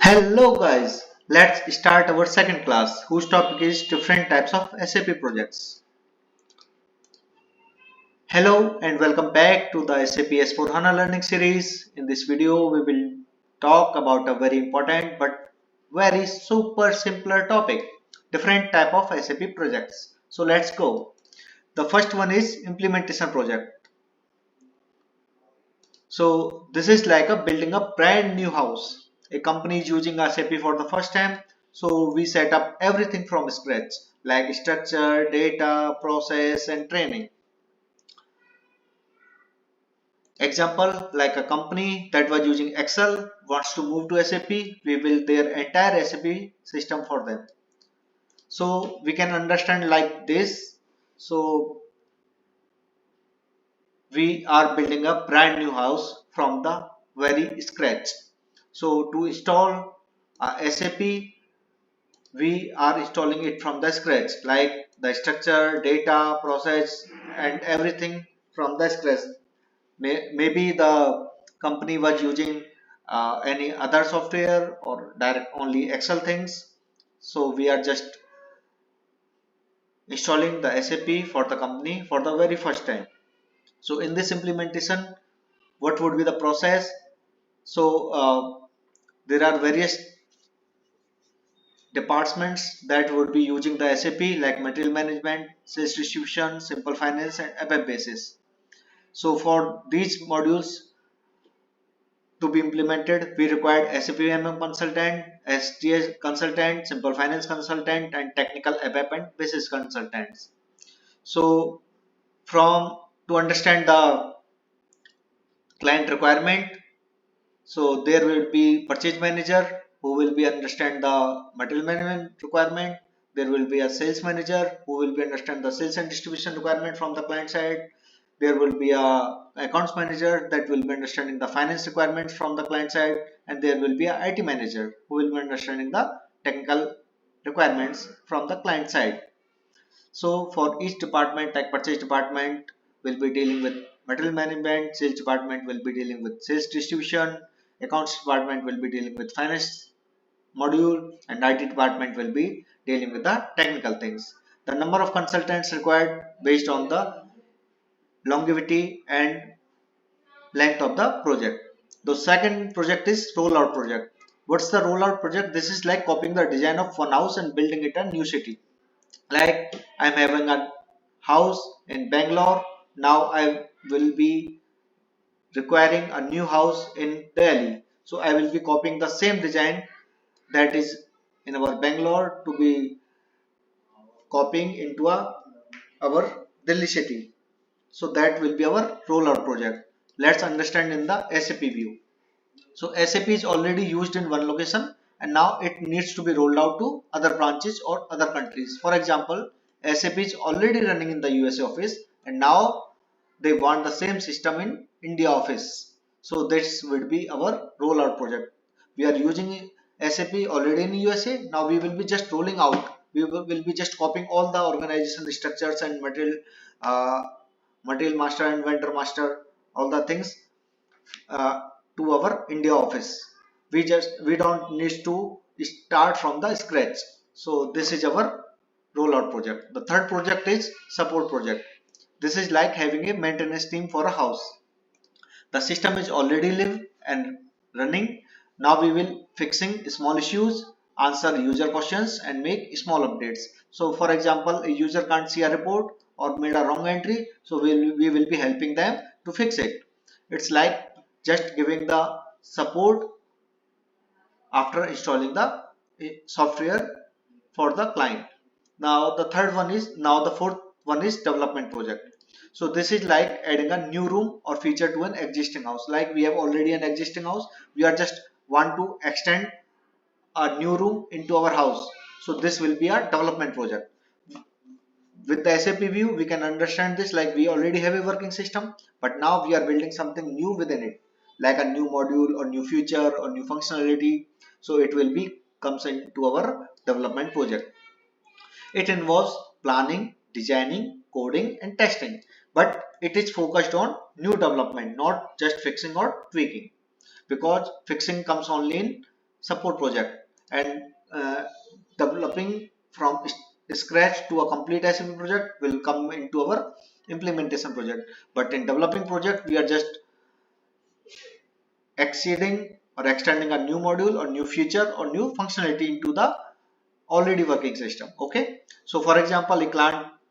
Hello guys, let's start our second class whose topic is different types of SAP projects. Hello and welcome back to the SAP S/4HANA learning series. In this video we will talk about a very important but very super simpler topic, different type of SAP projects. So let's go. The first one is implementation project. So this is like a building a brand new house. A company is using SAP for the first time. So we set up everything from scratch like structure, data, process and training. Example, like a company that was using Excel wants to move to SAP, we build their entire SAP system for them. So we can understand like this. So we are building a brand new house from the very scratch. So to install SAP, we are installing it from the scratch, like the structure, data, process, and everything from the scratch. Maybe the company was using any other software or direct only Excel things. So we are just installing the SAP for the company for the very first time. So in this implementation, what would be the process? So there are various departments that would be using the SAP like material management, sales distribution, simple finance and ABAP basis. So for these modules to be implemented, we required SAP MM consultant, STS consultant, simple finance consultant and technical ABAP and basis consultants. So from to understand the client requirement, so there will be purchase manager who will be understand the material management requirement. There will be a sales manager who will be understand the sales and distribution requirement from the client side. There will be a accounts manager that will be understanding the finance requirements from the client side, and there will be a IT manager who will be understanding the technical requirements from the client side. So for each department, like purchase department will be dealing with material management, sales department will be dealing with sales distribution, accounts department will be dealing with finance module, and IT department will be dealing with the technical things. The number of consultants required based on the longevity and length of the project. The second project is rollout project. What's the rollout project? This is like copying the design of one house and building it a new city. Like I'm having a house in Bangalore. Now I will be requiring a new house in Delhi. So I will be copying the same design that is in our Bangalore to be copying into our Delhi city. So that will be our rollout project. Let's understand in the SAP view. So SAP is already used in one location and now it needs to be rolled out to other branches or other countries. For example, SAP is already running in the USA office and now they want the same system in India office. So this would be our rollout project. We are using SAP already in USA. Now we will be just rolling out. We will be just copying all the organization structures and uh, material master and vendor master, all the things uh, to our India office. We don't need to start from the scratch. So this is our rollout project. The third project is support project. This is like having a maintenance team for a house. The system is already live and running. Now we will fixing small issues, answer user questions and make small updates. So for example, a user can't see a report or made a wrong entry. So we will be helping them to fix it. It's like just giving the support after installing the software for the client. Now the fourth one is development project. So this is like adding a new room or feature to an existing house. Like we have already an existing house, we are just want to extend a new room into our house. So this will be a development project. With the SAP view, we can understand this like we already have a working system, but now we are building something new within it, like a new module or new feature or new functionality. So it will be comes into our development project. It involves planning, designing, coding, and testing, but it is focused on new development, not just fixing or tweaking. Because fixing comes only in support project, and developing from scratch to a complete SAP project will come into our implementation project. But in developing project, we are just exceeding or extending a new module or new feature or new functionality into the already working system. Okay, so for example, a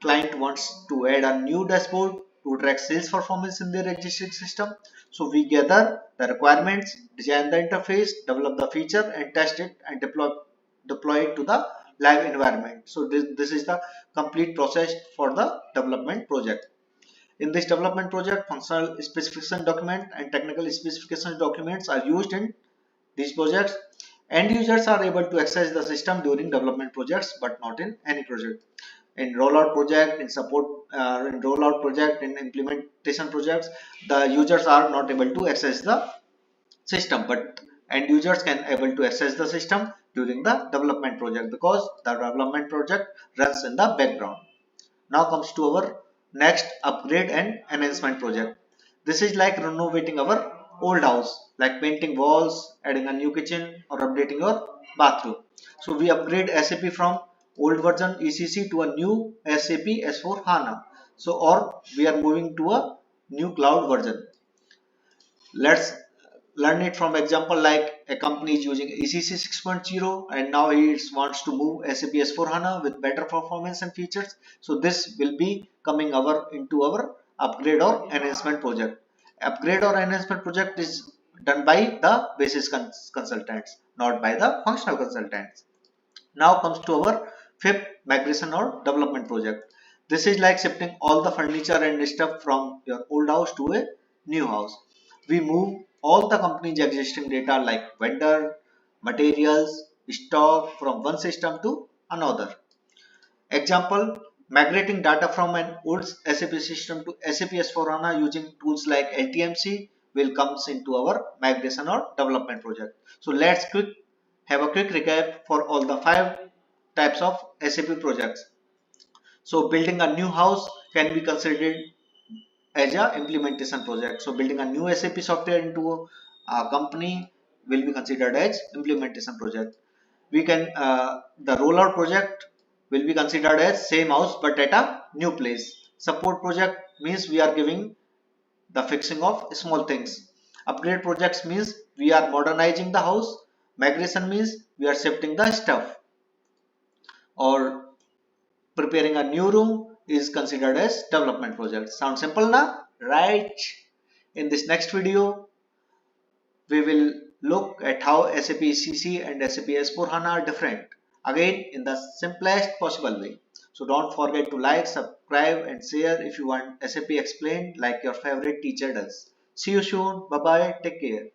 client wants to add a new dashboard to track sales performance in their existing system. So we gather the requirements, design the interface, develop the feature, and test it and deploy it to the live environment. So this is the complete process for the development project. In this development project, functional specification document and technical specification documents are used in these projects. End users are able to access the system during development projects, but not in any project. In rollout project, in support, in rollout project, in implementation projects, the users are not able to access the system, but end users can able to access the system during the development project, because the development project runs in the background. Now comes to our next upgrade and enhancement project. This is like renovating our old house, like painting walls, adding a new kitchen, or updating your bathroom. So we upgrade SAP from old version ECC to a new SAP S4 HANA. So or we are moving to a new cloud version. Let's learn it from example, like a company is using ECC 6.0 and now it wants to move SAP S4 HANA with better performance and features. So this will be coming into our upgrade or enhancement project. Upgrade or enhancement project is done by the basis consultants, not by the functional consultants. Now comes to our fifth migration or development project. This is like shifting all the furniture and stuff from your old house to a new house. We move all the company's existing data like vendor, materials, stock from one system to another. Example, migrating data from an old SAP system to SAP S4HANA using tools like LTMC will comes into our migration or development project. So let's have a quick recap for all the five types of SAP projects. So building a new house can be considered as a implementation project. So building a new SAP software into a company will be considered as implementation project. We can the rollout project will be considered as same house but at a new place. Support project means we are giving the fixing of small things. Upgrade projects means we are modernizing the house. Migration means we are shifting the stuff, or preparing a new room is considered as development project. Sound simple now, right? In this next video, we will look at how SAP ECC and SAP S4HANA are different, again in the simplest possible way. So don't forget to like, subscribe and share if you want SAP explained like your favorite teacher does. See you soon. Bye bye. Take care.